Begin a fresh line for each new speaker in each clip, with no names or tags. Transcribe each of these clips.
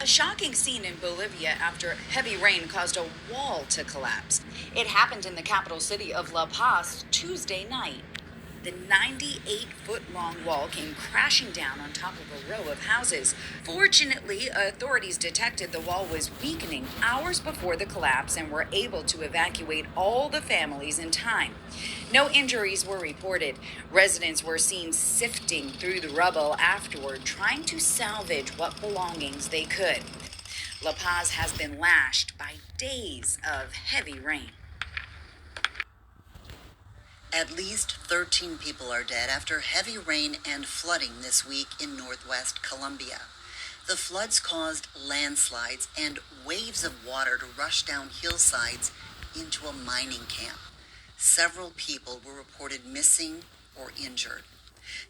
A shocking scene in Bolivia after heavy rain caused a wall to collapse. It happened in the capital city of La Paz Tuesday night. The 98-foot long wall came crashing down on top of a row of houses. Fortunately, authorities detected the wall was weakening hours before the collapse and were able to evacuate all the families in time. No injuries were reported. Residents were seen sifting through the rubble afterward, trying to salvage what belongings they could. La Paz has been lashed by days of heavy rain.
At least 13 people are dead after heavy rain and flooding this week in northwest Colombia. The floods caused landslides and waves of water to rush down hillsides into a mining camp. Several people were reported missing or injured.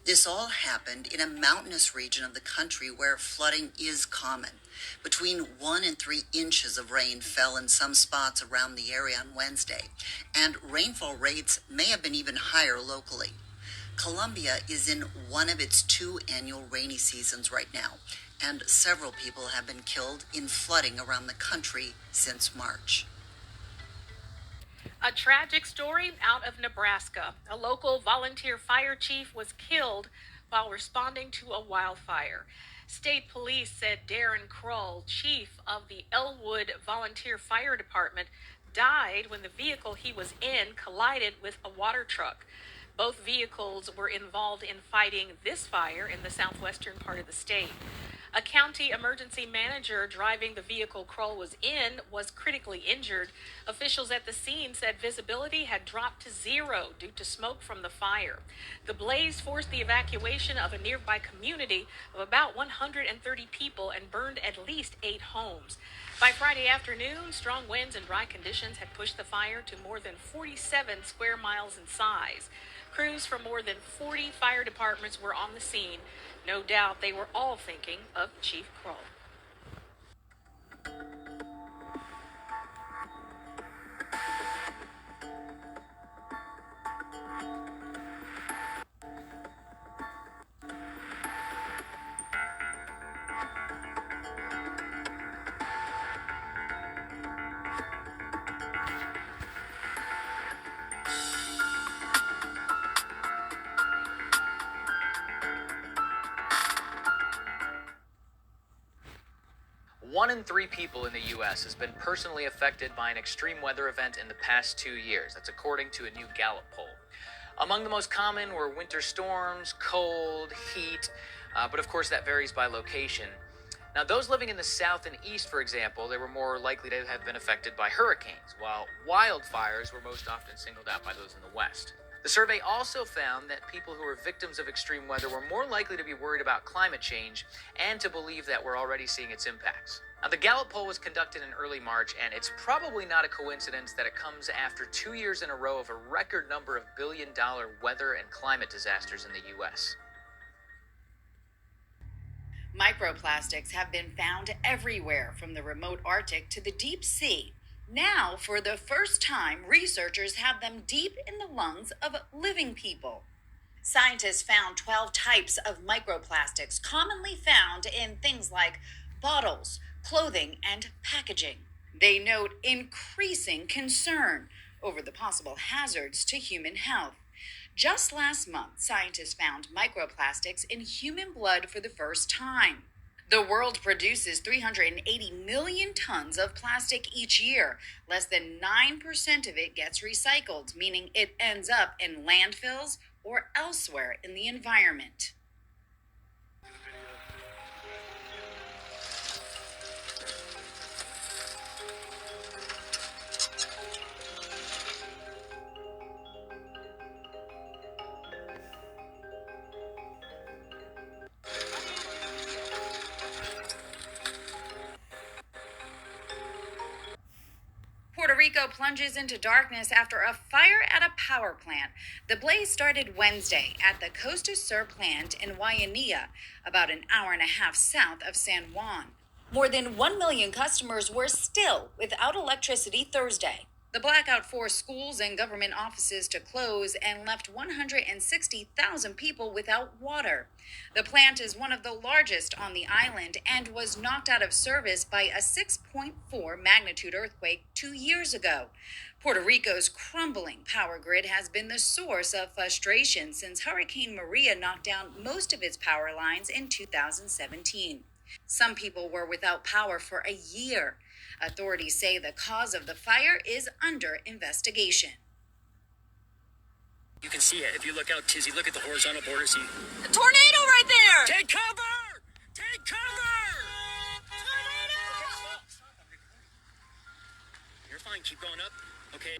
This all happened in a mountainous region of the country where flooding is common. Between 1 and 3 inches of rain fell in some spots around the area on Wednesday, and rainfall rates may have been even higher locally. Colombia is in one of its 2 annual rainy seasons right now, and several people have been killed in flooding around the country since March.
A tragic story out of Nebraska. A local volunteer fire chief was killed while responding to a wildfire. State police said Darren Kroll, chief of the Elwood Volunteer Fire Department, died when the vehicle he was in collided with a water truck. Both vehicles were involved in fighting this fire in the southwestern part of the state. A county emergency manager driving the vehicle Kroll was in was critically injured. Officials at the scene said visibility had dropped to zero due to smoke from the fire. The blaze forced the evacuation of a nearby community of about 130 people and burned at least 8 homes. By Friday afternoon, strong winds and dry conditions had pushed the fire to more than 47 square miles in size. Crews from more than 40 fire departments were on the scene. No doubt they were all thinking of Chief Kroll.
One in 3 people in the U.S. has been personally affected by an extreme weather event in the past 2 years. That's according to a new Gallup poll. Among the most common were winter storms, cold, heat, but of course that varies by location. Now, those living in the south and east, for example, they were more likely to have been affected by hurricanes, while wildfires were most often singled out by those in the west. The survey also found that people who were victims of extreme weather were more likely to be worried about climate change and to believe that we're already seeing its impacts. Now, the Gallup poll was conducted in early March, and it's probably not a coincidence that it comes after 2 years in a row of a record number of billion-dollar weather and climate disasters in the U.S.
Microplastics have been found everywhere, from the remote Arctic to the deep sea. Now, for the first time, researchers have them deep in the lungs of living people. Scientists found 12 types of microplastics commonly found in things like bottles, clothing, and packaging. They note increasing concern over the possible hazards to human health. Just last month, scientists found microplastics in human blood for the first time. The world produces 380 million tons of plastic each year. Less than 9% of it gets recycled, meaning it ends up in landfills or elsewhere in the environment. Puerto Rico plunges into darkness after a fire at a power plant. The blaze started Wednesday at the Costa Sur plant in Guayanilla, about an hour and a half south of San Juan. More than 1 million customers were still without electricity Thursday. The blackout forced schools and government offices to close and left 160,000 people without water. The plant is one of the largest on the island and was knocked out of service by a 6.4 magnitude earthquake 2 years ago. Puerto Rico's crumbling power grid has been the source of frustration since Hurricane Maria knocked down most of its power lines in 2017. Some people were without power for a year. Authorities say the cause of the fire is under investigation.
You can see it. If you look out, Tizzy, look at the horizontal border. See
a tornado right there!
Take cover! Take cover! Tornado! Okay, stop. You're fine. Keep going up. Okay.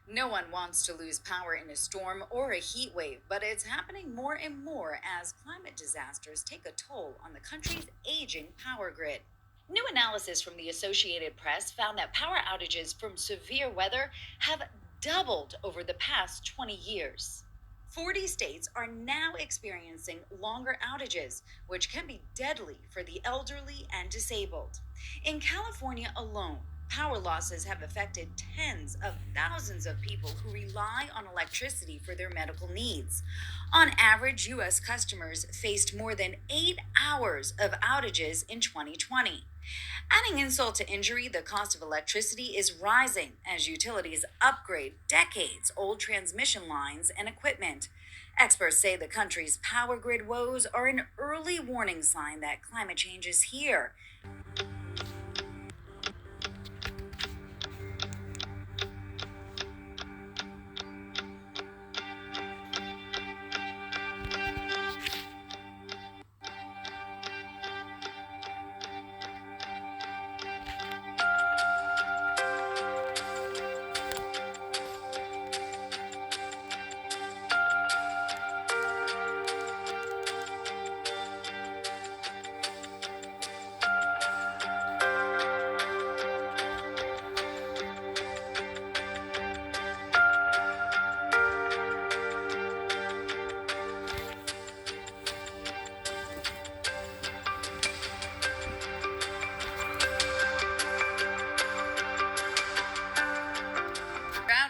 No one wants to lose power in a storm or a heat wave, but it's happening more and more as climate disasters take a toll on the country's aging power grid. New analysis from the Associated Press found that power outages from severe weather have doubled over the past 20 years. 40 states are now experiencing longer outages, which can be deadly for the elderly and disabled. In California alone, power losses have affected tens of thousands of people who rely on electricity for their medical needs. On average, U.S. customers faced more than 8 hours of outages in 2020. Adding insult to injury, the cost of electricity is rising as utilities upgrade decades-old transmission lines and equipment. Experts say the country's power grid woes are an early warning sign that climate change is here.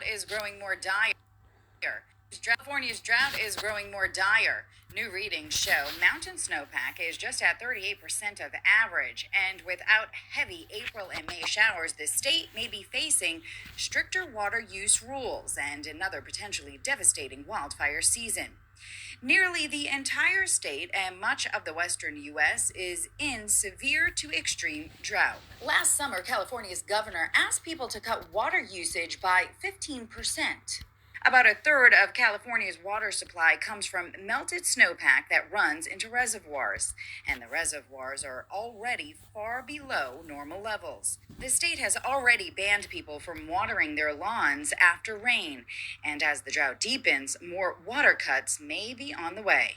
Is growing more dire. California's drought is growing more dire. New readings show mountain snowpack is just at 38% of average, and without heavy April and May showers, the state may be facing stricter water use rules and another potentially devastating wildfire season. Nearly the entire state and much of the western U.S. is in severe to extreme drought. Last summer, California's governor asked people to cut water usage by 15%. About a third of California's water supply comes from melted snowpack that runs into reservoirs, and the reservoirs are already far below normal levels. The state has already banned people from watering their lawns after rain, and as the drought deepens, more water cuts may be on the way.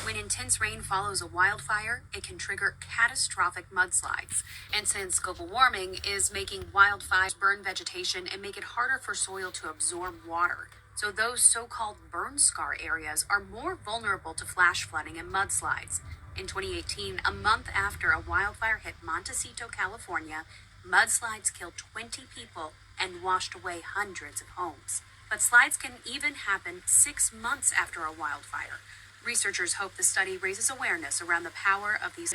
When intense rain follows a wildfire, it can trigger catastrophic mudslides. And since global warming is making wildfires burn vegetation and make it harder for soil to absorb water, so those so-called burn scar areas are more vulnerable to flash flooding and mudslides. In 2018, a month after a wildfire hit Montecito, California, mudslides killed 20 people and washed away hundreds of homes. But slides can even happen 6 months after a wildfire. Researchers hope the study raises awareness around the power of these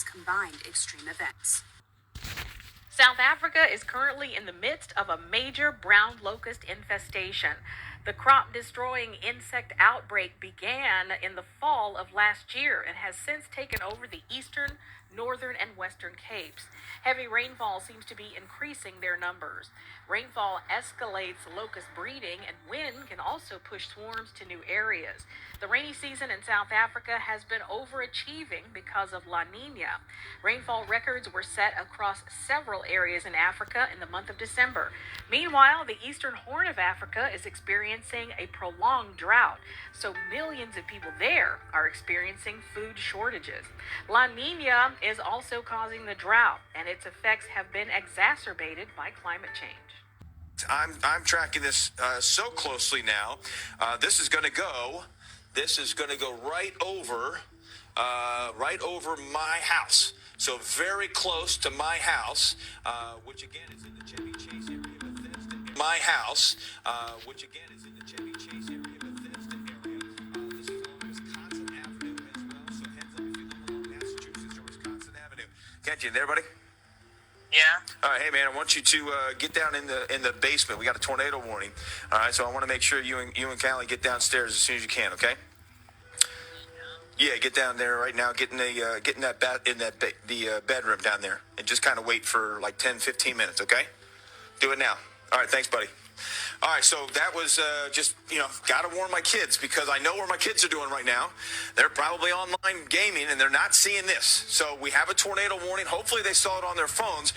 combined extreme events.
South Africa is currently in the midst of a major brown locust infestation. The crop-destroying insect outbreak began in the fall of last year and has since taken over the eastern, northern, and western Capes. Heavy rainfall seems to be increasing their numbers. Rainfall escalates locust breeding, and wind can also push swarms to new areas. The rainy season in South Africa has been overachieving because of La Nina. Rainfall records were set across several areas in Africa in the month of December. Meanwhile, the eastern Horn of Africa is experiencing experiencing a prolonged drought, so millions of people there are experiencing food shortages. La Nina is also causing the drought, and its effects have been exacerbated by climate change.
I'm tracking this so closely now. This is going to go right over my house. So very close to my house, which again is in the Chevy Chase area of Bethesda. My house, which again is in the Chevy Chase area of Bethesda area. This is along Wisconsin Avenue as well. So heads up if you live along Massachusetts or Wisconsin Avenue. Can't you, there, buddy?
Yeah.
All right, hey man, I want you to get down in the basement. We got a tornado warning. All right, so I want to make sure you and Callie get downstairs as soon as you can. Okay? Yeah, get down there right now. Get in the bedroom down there, and just kind of wait for like 10, 15 minutes. Okay? Do it now. All right, thanks, buddy. All right, so that was just, got to warn my kids because I know where my kids are doing right now. They're probably online gaming and they're not seeing this. So we have a tornado warning. Hopefully they saw it on their phones.